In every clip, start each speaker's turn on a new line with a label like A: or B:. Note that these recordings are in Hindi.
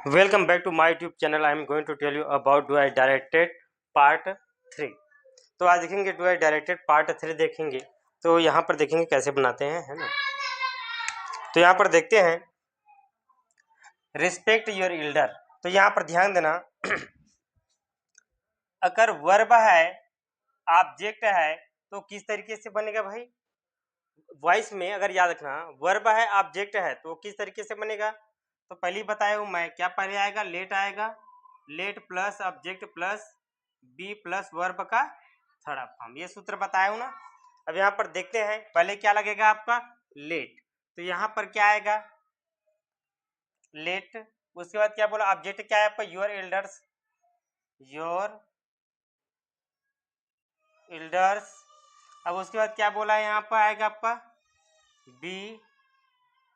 A: Welcome back to my YouTube channel. I am going to tell you about Do I Directed Part 3. तो आज देखेंगे Do I Directed Part 3 देखेंगे। तो यहाँ पर देखेंगे कैसे बनाते हैं, है ना। तो यहाँ पर देखते हैं रिस्पेक्ट योर एल्डर। तो यहाँ पर ध्यान देना अगर वर्ब है ऑब्जेक्ट है तो किस तरीके से बनेगा भाई। वॉइस में अगर याद रखना वर्ब है ऑब्जेक्ट है तो किस तरीके से बनेगा। तो पहले ही बताया हूँ मैं, क्या पहले आएगा, लेट आएगा, let plus object plus be plus verb का थर्ड फॉर्म, ये सूत्र बताया हूँ ना। अब यहाँ पर देखते हैं पहले क्या लगेगा आपका, लेट। तो यहाँ पर क्या आएगा, लेट। उसके बाद क्या बोला, ऑब्जेक्ट क्या है आपका, योर एल्डर्स, योर एल्डर्स। अब उसके बाद क्या बोला है, यहाँ पर आएगा आपका बी।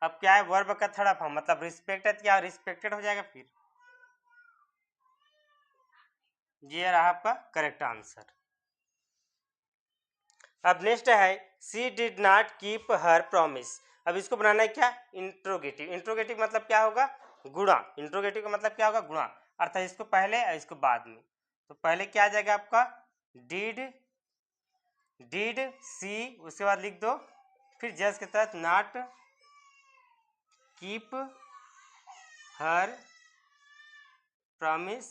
A: अब क्या है, वर्ब का थर्ड फॉर्म मतलब रिस्पेक्टेड, क्या रिस्पेक्टेड हो जाएगा फिर। ये रहा आपका करेक्ट आंसर। अब नेक्स्ट है she did not keep her promise. अब इसको बनाना है क्या, इंट्रोगेटिव। इंट्रोगेटिव मतलब क्या होगा, गुणा। इंट्रोगेटिव का मतलब क्या होगा, गुणा, अर्थात इसको पहले और इसको बाद में। तो पहले क्या आ जाएगा आपका, डिड, डिड सी, उसके बाद लिख दो फिर जस्ट के तहत नॉट कीप हर प्रॉमिस,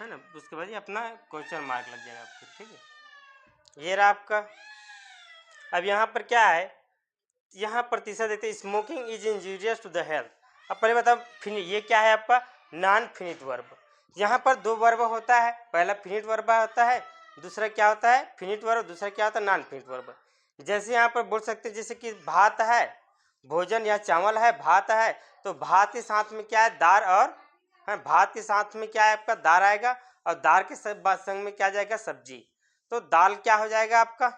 A: है ना। उसके बाद ये अपना क्वेश्चन मार्क लग जाएगा आपको, ठीक है। ये रहा आपका। अब यहाँ पर क्या है, यहाँ पर तीसरा देखते हैं, smoking is injurious to the health. अब पहले बताओ ये क्या है आपका, नॉन फिनिट वर्ब। यहाँ पर दो वर्ब होता है, पहला फिनिट वर्ब होता है, दूसरा क्या होता है, फिनिट वर्ब, दूसरा क्या होता है, नॉन फिनिट वर्ब। जैसे यहाँ पर बोल सकते हैं, जैसे कि भात है, भोजन या चावल है, भात है, तो भात के साथ में क्या है, दार, और भात के साथ में क्या है आपका, दार आएगा, और दार के संग में क्या जाएगा, सब्जी। तो दाल क्या हो जाएगा आपका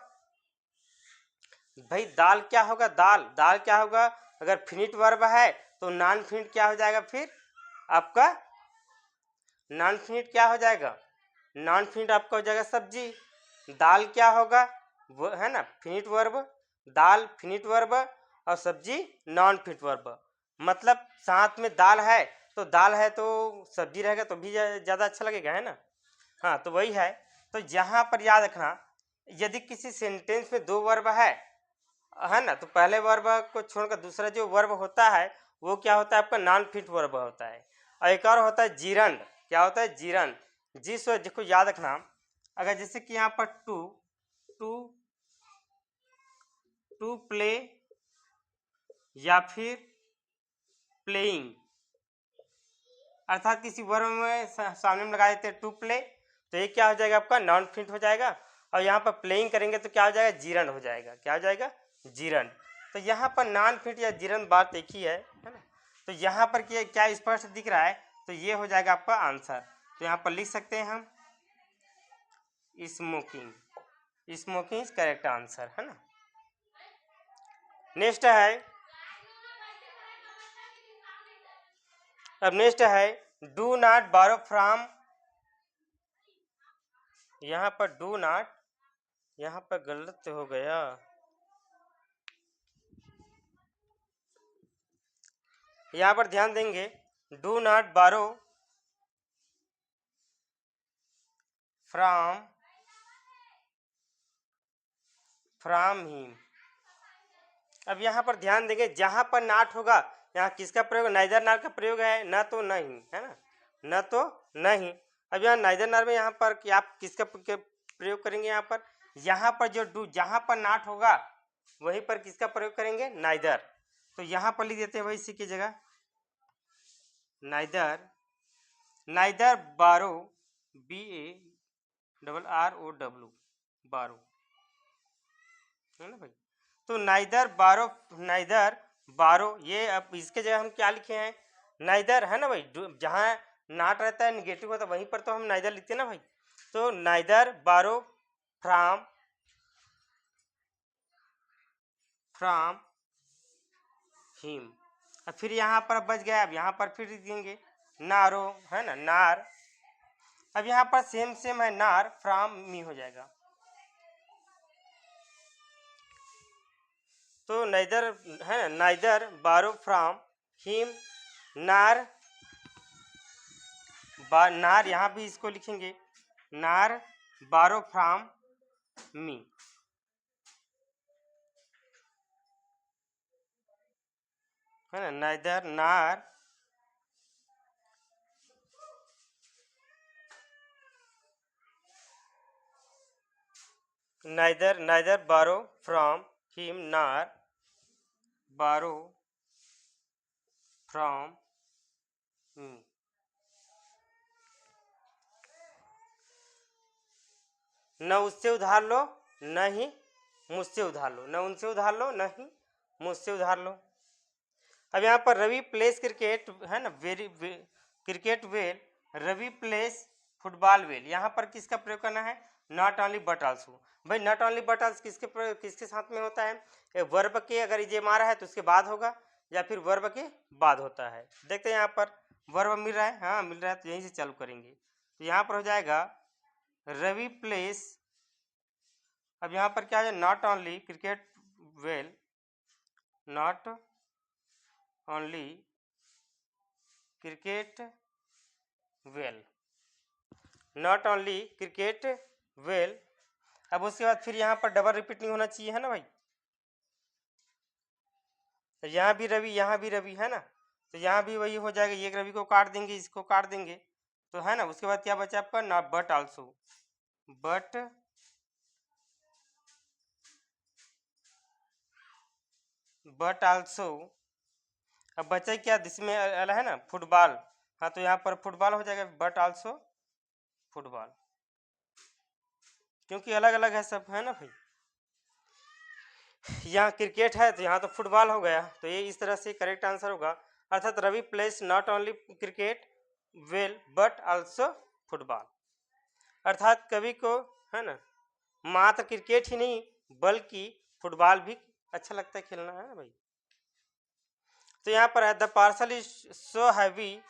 A: भाई, दाल क्या होगा, दाल, दाल क्या होगा, अगर फिनिट वर्ब है तो नॉन फिनिट क्या हो जाएगा फिर आपका, नॉन फिनिट क्या हो जाएगा, नॉन फिनिट आपका हो जाएगा सब्जी। दाल क्या होगा, वो है ना फिनिट वर्ब, दाल फिनिट वर्ब, और सब्जी नॉन फिनिट वर्ब। मतलब साथ में दाल है तो दाल है तो सब्जी रहेगा तो भी ज़्यादा अच्छा लगेगा, है ना। हाँ, तो वही है। तो यहाँ पर याद रखना, यदि किसी सेंटेंस में दो वर्ब है ना, तो पहले वर्ब को छोड़कर दूसरा जो वर्ब होता है वो क्या होता है आपका, नॉन फिट वर्ब होता है। और एक और होता है जीरंड। क्या होता है, जीरंड। जिस जिसको याद रखना, अगर जैसे कि यहाँ पर टू, टू, टू प्ले या फिर प्लेइंग, अर्थात किसी वर्ब में सामने में लगा देते हैं टू प्ले, तो ये क्या हो जाएगा आपका, नॉन फिट हो जाएगा। और यहाँ पर प्लेइंग करेंगे तो क्या हो जाएगा, जीरंड हो जाएगा। क्या हो जाएगा, जीरंड। तो यहाँ पर नॉन फिट या जीरंड बात एक ही है ना। तो यहाँ पर क्या स्पष्ट दिख रहा है, तो ये हो जाएगा आपका आंसर। तो यहाँ पर लिख सकते हैं हम smoking, smoking is correct answer, है ना। नेक्स्ट है, अब नेक्स्ट है डू नॉट बारो फ्रॉम। यहाँ पर डू नॉट, यहाँ पर गलत हो गया, यहाँ पर ध्यान देंगे, डू नॉट बारो फ्रॉम, फ्रॉम हिम। अब यहाँ पर ध्यान देंगे, जहाँ पर नाट होगा यहाँ किसका प्रयोग, नाइदर नार का प्रयोग है, न तो नहीं, है ना, न तो नहीं। अब यहाँ नाइदर नार में यहाँ पर कि आप किसका प्रयोग करेंगे, यहाँ पर जो डू, जहाँ पर नाट होगा वहीं पर किसका प्रयोग करेंगे, नाइदर। तो यहाँ पर लिख देते हैं भाई इसी की जगह नाइदर, नाइदर बारो, BARROW, बारो, है ना भाई। तो नाइदर बारो, नाइदर बारो, ये अब इसके जगह हम क्या लिखे हैं, नाइदर, है ना भाई। जहाँ नाट रहता है, निगेटिव होता है, वहीं पर तो हम नाइदर लिखते हैं ना भाई। तो नाइदर बारो फ्रॉम, फ्रॉम हिम। अब फिर यहाँ पर बच गया, अब यहाँ पर फिर देंगे नारो, है ना, नार। अब यहाँ पर सेम सेम है, नार फ्रॉम मी हो जाएगा। तो नाइदर है ना, नाइदर बारो फ्रॉम हिम नार नार, यहाँ भी इसको लिखेंगे नार बारो फ्रॉम मी, है ना। नाइदर नार नाइदर बारो फ्रॉम हिम नार बारो फ्रॉम मी। न उससे उधार लो न ही मुझसे उधार लो, न उनसे उधार लो न ही मुझसे उधार लो। अब यहाँ पर रवि प्लेस क्रिकेट, है ना, cricket well, Ravi plays football well, यहाँ पर किसका प्रयोग करना है, नॉट ओनली बट आल्सो। भाई नॉट ओनली बट आल्सो किसके साथ में होता है, वर्ब के अगर ये मारा है तो उसके बाद होगा या फिर वर्ब के बाद होता है। देखते हैं यहाँ पर वर्ब मिल रहा है, हाँ मिल रहा है, तो यहीं से चालू करेंगे। तो यहाँ पर हो जाएगा रवि प्लेस, अब यहाँ पर क्या है, not only cricket well, not only cricket well, not only cricket well. अब उसके बाद फिर यहाँ पर डबल रिपीट नहीं होना चाहिए, है ना भाई। यहाँ भी रवि यहाँ भी रवि, है ना, तो यहाँ भी वही हो जाएगा, एक रवि को काट देंगे, इसको काट देंगे, तो है ना। उसके बाद क्या बचा आपका, not but also, but also. अब बचा क्या, जिसमें है ना फुटबॉल, हाँ तो यहाँ पर फुटबॉल हो जाएगा, बट आल्सो फुटबॉल, क्योंकि अलग अलग है सब, है ना भाई। यहाँ क्रिकेट है तो यहाँ तो फुटबॉल हो गया, तो ये इस तरह से करेक्ट आंसर होगा। अर्थात Ravi plays not only cricket well but also football, अर्थात कवि को, है ना, मात्र क्रिकेट ही नहीं बल्कि फुटबॉल भी अच्छा लगता है खेलना, है ना भाई। तो यहाँ पर है the parcel is so heavy,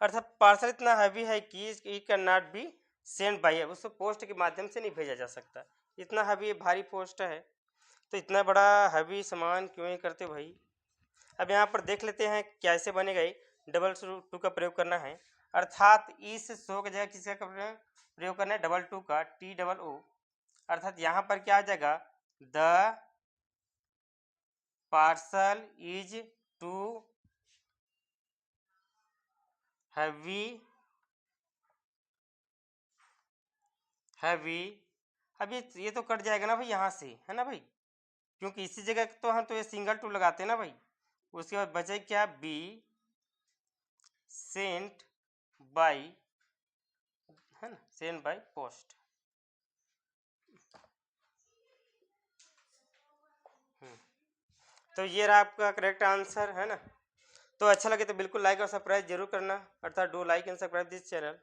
A: अर्थात पार्सल इतना हैवी है कि it can not be send by, उसको पोस्ट के माध्यम से नहीं भेजा जा सकता, इतना हैवी भारी पोस्ट है, तो इतना बड़ा हैवी सामान क्यों ही करते भाई। अब यहाँ पर देख लेते हैं कैसे बनेगा, डबल टू का प्रयोग करना है, अर्थात इस सो की जगह किसका प्रयोग करना है, डबल टू का, टी डबल ओ, अर्थात यहाँ पर क्या आ जाएगा, the parcel is too heavy, heavy. अब ये तो कट जाएगा ना भाई यहाँ से, है ना भाई, क्योंकि इसी जगह तो हम तो ये सिंगल टू लगाते हैं ना भाई। उसके बाद बचे क्या, बी सेंट बाई, है ना, सेंट बाई पोस्ट। तो ये रहा आपका करेक्ट आंसर, है ना। तो अच्छा लगे तो बिल्कुल लाइक और सब्सक्राइब जरूर करना, अर्थात do like and subscribe this channel.